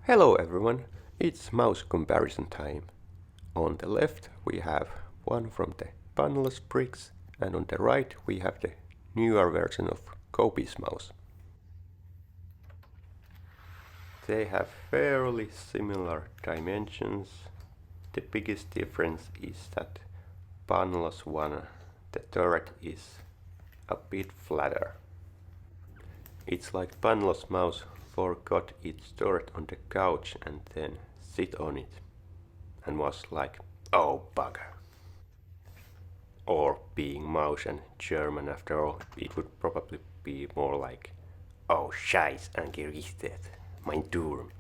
Hello everyone, it's mouse comparison time. On the left we have one from the Panlos bricks, and on the right we have the newer version of COBI's mouse. They have fairly similar dimensions. The biggest difference is that Panlos one, the turret is a bit flatter. It's like Panlos mouse forgot its turret on the couch and then sit on it and was like, oh bugger. Or being mouse and German after all, it would probably be more like, oh scheiß angerichtet, mein Turm.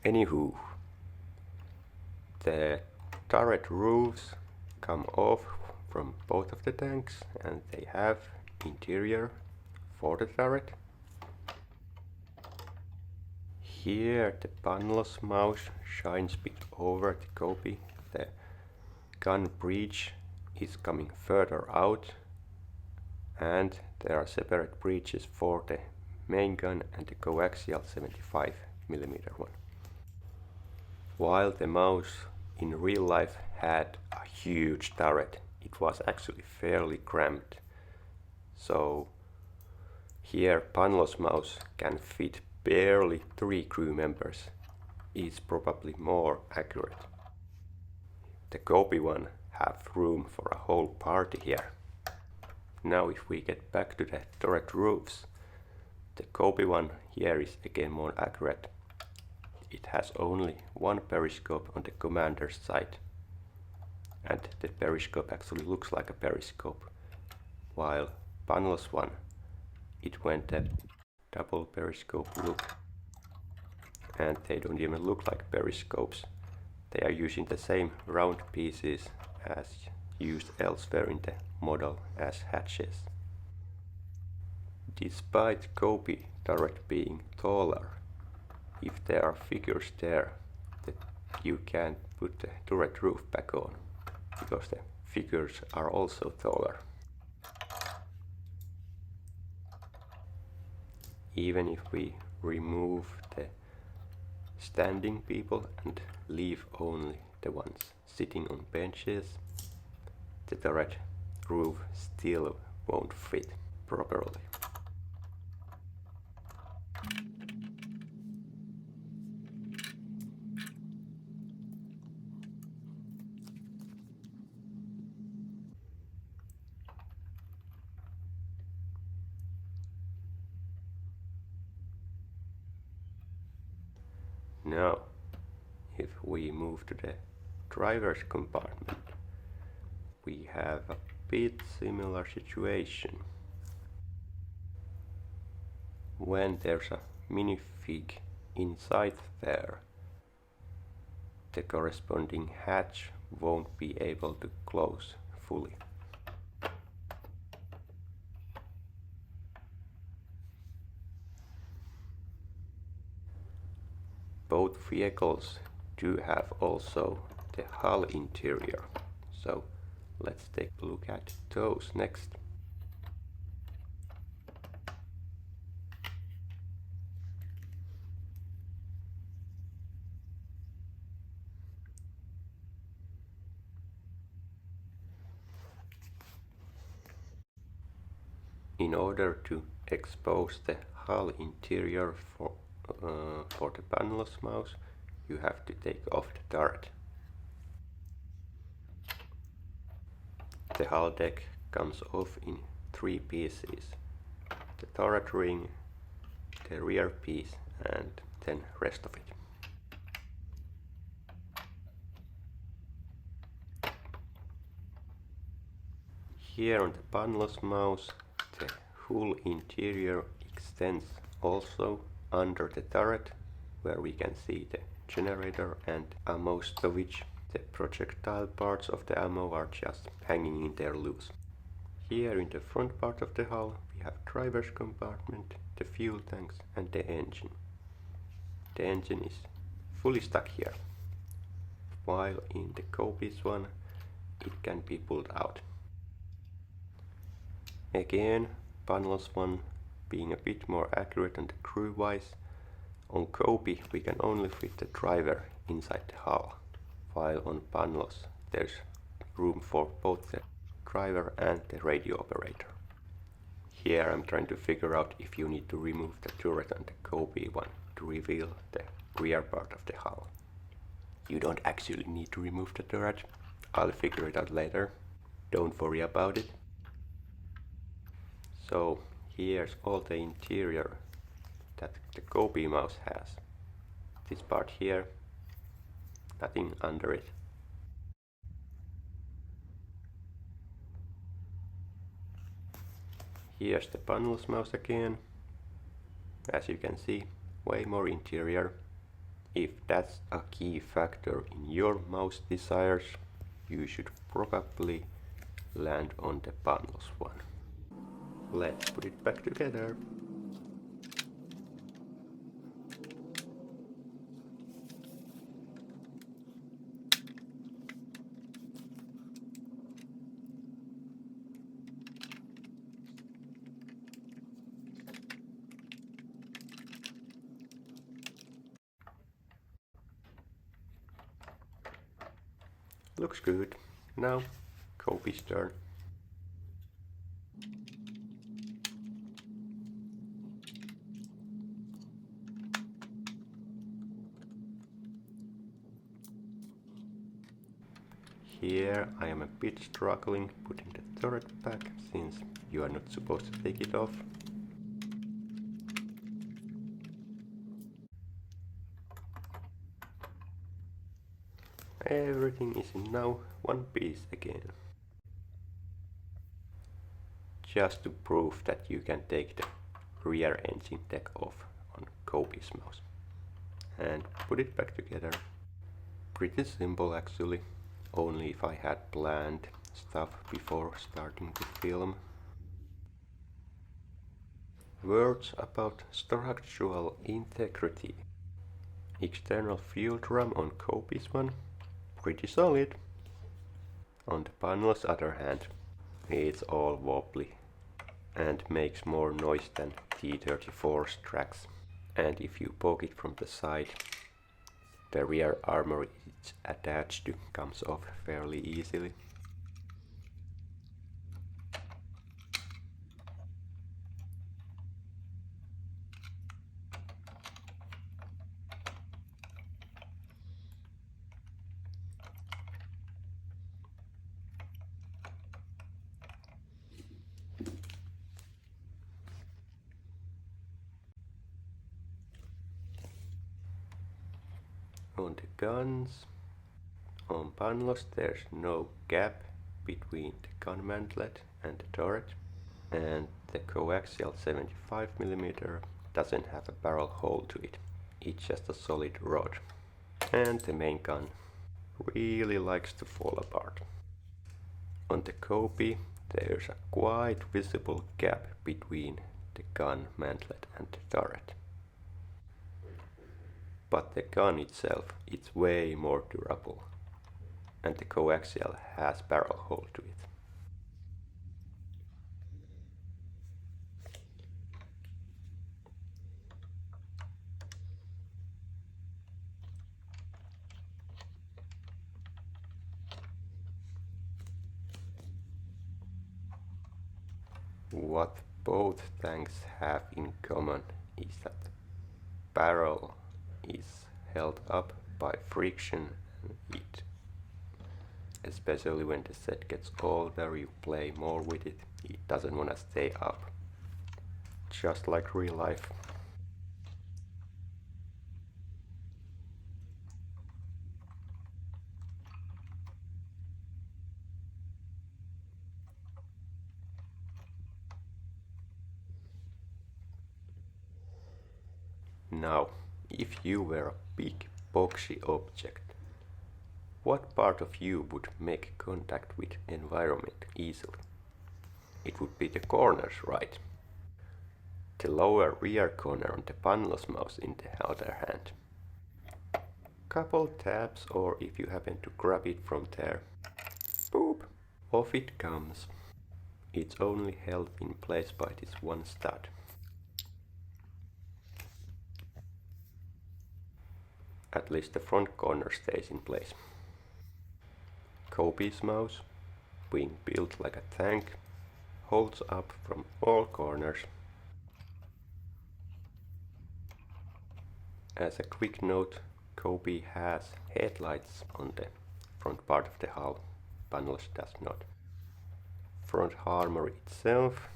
Anywho, the turret roofs come off from both of the tanks and they have interior for the turret. Here the Panlos mouse shines a bit over the COBI. The gun breech is coming further out and there are separate breeches for the main gun and the coaxial 75mm one. While the mouse in real life had a huge turret, it was actually fairly cramped. So here Panlos mouse can fit barely 3 crew members, is probably more accurate. The COBI one have room for a whole party here. Now if we get back to the turret roofs, the COBI one here is again more accurate. It has only one periscope on the commander's side, and the periscope actually looks like a periscope, while Panlos one, it went a double periscope look, and they don't even look like periscopes. They are using the same round pieces as used elsewhere in the model as hatches. Despite COBI turret being taller, if there are figures there, you can't put the turret roof back on, because the figures are also taller. Even if we remove the standing people and leave only the ones sitting on benches, the turret roof still won't fit properly. Now, if we move to the driver's compartment, we have a bit similar situation. When there's a minifig inside there, the corresponding hatch won't be able to close fully. Both vehicles do have also the hull interior, so let's take a look at those next. In order to expose the hull interior for the Panlos mouse, you have to take off the turret. The hull deck comes off in 3 pieces: the turret ring, the rear piece, and then rest of it. Here on the Panlos mouse, the hull interior extends also under the turret, where we can see the generator and ammo stowage. The projectile parts of the ammo are just hanging in there loose. Here in the front part of the hull we have driver's compartment, the fuel tanks and the engine. The engine is fully stuck here, while in the COBI's one it can be pulled out. Again, Panlos one being a bit more accurate on the crew wise, On COBI we can only fit the driver inside the hull, while on Panlos there's room for both the driver and the radio operator. Here I'm trying to figure out if you need to remove the turret on the COBI one to reveal the rear part of the hull. You don't actually need to remove the turret. I'll figure it out later. Don't worry about it. So here's all the interior that the COBI mouse has. This part here, nothing under it. Here's the Panlos mouse again. As you can see, way more interior. If that's a key factor in your mouse desires, you should probably land on the Panlos one. Let's put it back together. Looks good. Now, COBI's turn. Here I am a bit struggling putting the turret back, since you are not supposed to take it off. Everything is now one piece again. Just to prove that you can take the rear engine deck off on COBI's mouse. And put it back together. Pretty simple actually, only if I had planned stuff before starting to film. Words about structural integrity. External fuel drum on COBI's one. Pretty solid. On the Panlos' other hand, it's all wobbly and makes more noise than T-34's tracks. And if you poke it from the side, the rear armor it's attached to comes off fairly easily. On the guns, on Panlos there's no gap between the gun mantlet and the turret, and the coaxial 75mm doesn't have a barrel hole to it, it's just a solid rod. And the main gun really likes to fall apart. On the COBI there's a quite visible gap between the gun mantlet and the turret. But the gun itself, it's way more durable, and the coaxial has barrel hole to it. What both tanks have in common is that the barrel is held up by friction, and it, especially when the set gets older, you play more with it, it doesn't want to stay up. Just like real life. Now, if you were a big boxy object, what part of you would make contact with environment easily? It would be the corners, right? The lower rear corner on the Panlos mouse in the other hand. Couple taps, or if you happen to grab it from there, boop, off it comes. It's only held in place by this one stud. At least the front corner stays in place. COBI's mouse, being built like a tank, holds up from all corners. As a quick note, COBI has headlights on the front part of the hull. Panlos does not. Front armor itself,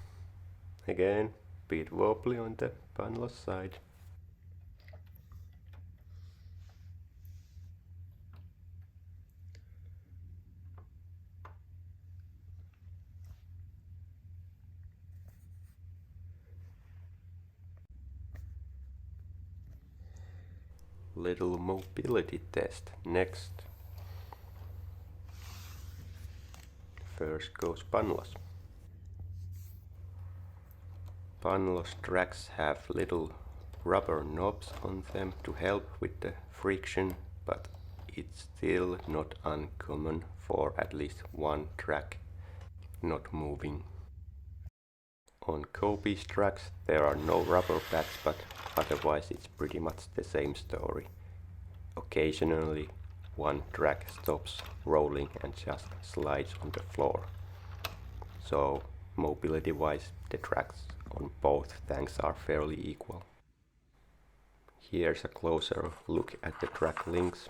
again, bit wobbly on the Panlos side. Little mobility test next. First goes Panlos. Panlos tracks have little rubber knobs on them to help with the friction, but it's still not uncommon for at least one track not moving. On COBI's tracks there are no rubber pads, but otherwise it's pretty much the same story. Occasionally one track stops rolling and just slides on the floor. So mobility wise the tracks on both tanks are fairly equal. Here's a closer look at the track links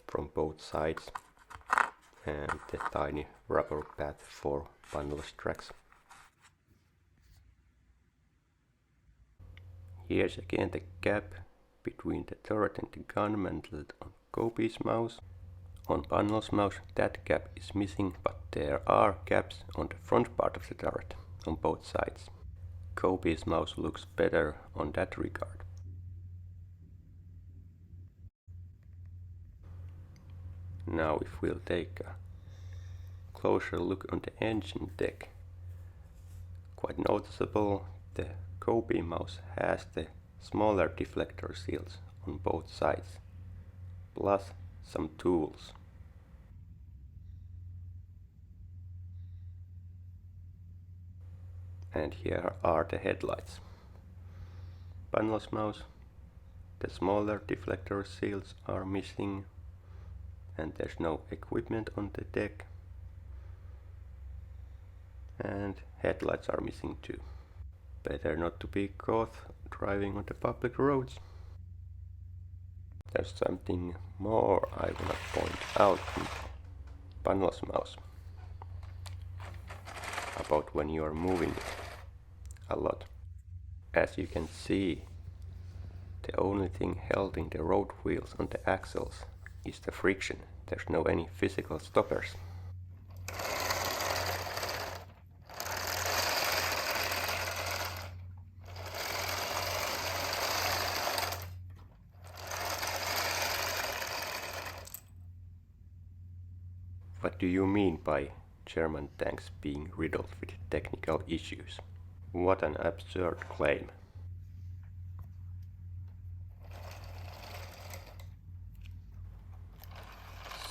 from both sides and the tiny rubber pad for Panlos tracks. Here's again the gap between the turret and the gun mounted on COBI's mouse. On Panlos mouse that gap is missing, but there are gaps on the front part of the turret on both sides. COBI's mouse looks better on that regard. Now if we'll take a closer look on the engine deck, quite noticeable the COBI mouse has the smaller deflector seals on both sides, plus some tools. And here are the headlights. Panlos mouse, the smaller deflector seals are missing, and there's no equipment on the deck, and headlights are missing too. Better not to be caught driving on the public roads. There's something more I wanna point out in Panlos mouse about when you are moving it a lot. As you can see, the only thing holding the road wheels on the axles is the friction. There's no any physical stoppers. What do you mean by German tanks being riddled with technical issues? What an absurd claim.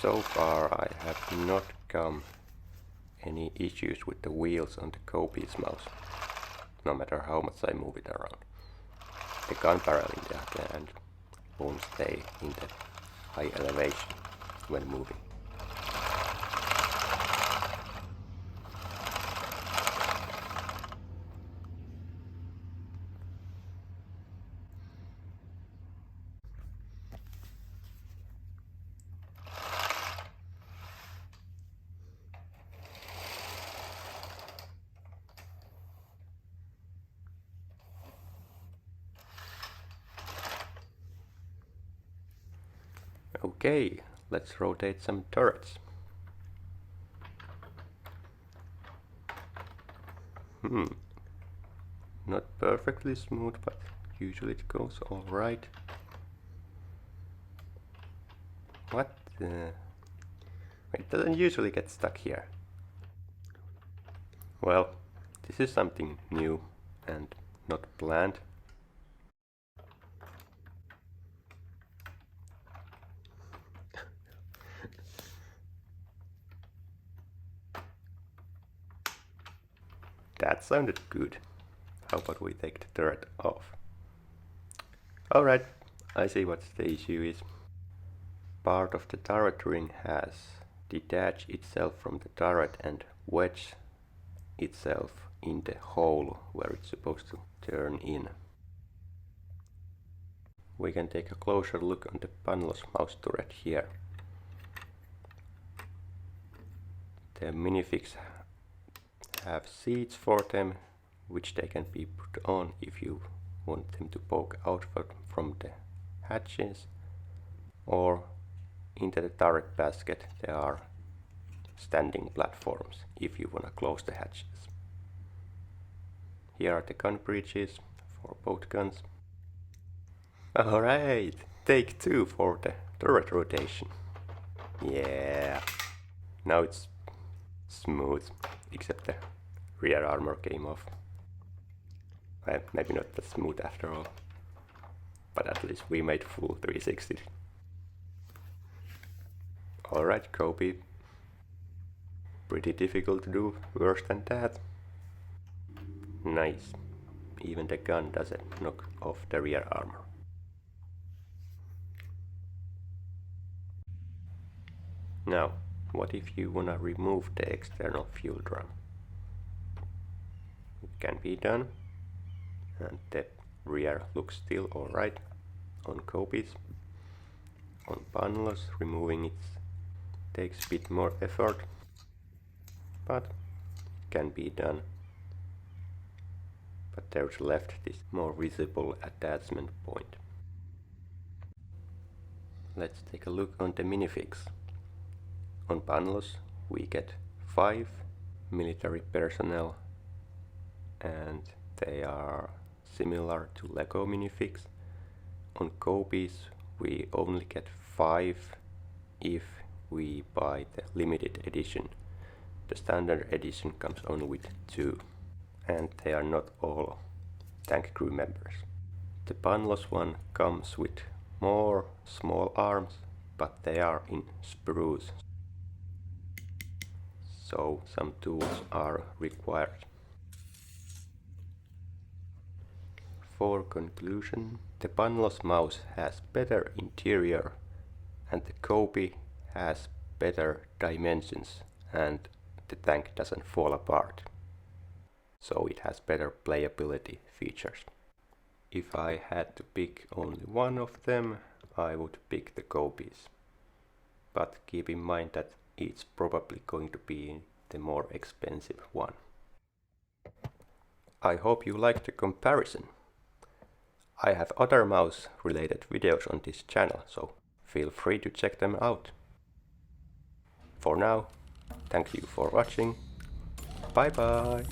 So far I have not come any issues with the wheels on the COBI's mouse, no matter how much I move it around. The gun barrel in the other hand won't stay in the high elevation when moving. Okay, let's rotate some turrets. Not perfectly smooth, but usually it goes alright. What? It doesn't usually get stuck here. Well, this is something new and not planned. That sounded good. How about we take the turret off? Alright, I see what the issue is. part of the turret ring has detached itself from the turret and wedged itself in the hole where it's supposed to turn in. We can take a closer look on the Panlos mouse turret here. The minifigs have seats for them, which they can be put on if you want them to poke out from the hatches, or into the turret basket there are standing platforms if you want to close the hatches. Here are the gun breeches for both guns. Alright, take 2 for the turret rotation. Yeah, now it's smooth, except the rear armor came off. Well, maybe not that smooth after all, but at least we made full 360. Alright, COBI. Pretty difficult to do worse than that. Nice. Even the gun doesn't knock off the rear armor. Now, what if you wanna remove the external fuel drum? It can be done, and the rear looks still alright on COBI's. On Panlos, removing it takes a bit more effort, but it can be done. But there's left this more visible attachment point. Let's take a look on the minifigs. On Panlos we get 5 military personnel, and they are similar to Lego minifigs. On COBI's we only get 5 if we buy the limited edition. The standard edition comes only with 2, and they are not all tank crew members. The Panlos one comes with more small arms, but they are in sprues, so some tools are required. For conclusion, the Panlos mouse has better interior and the COBI has better dimensions, and the tank doesn't fall apart, so it has better playability features. If I had to pick only one of them, I would pick the COBI's, but keep in mind that it's probably going to be the more expensive one. I hope you liked the comparison. I have other mouse related videos on this channel, so feel free to check them out. For now, thank you for watching. Bye bye!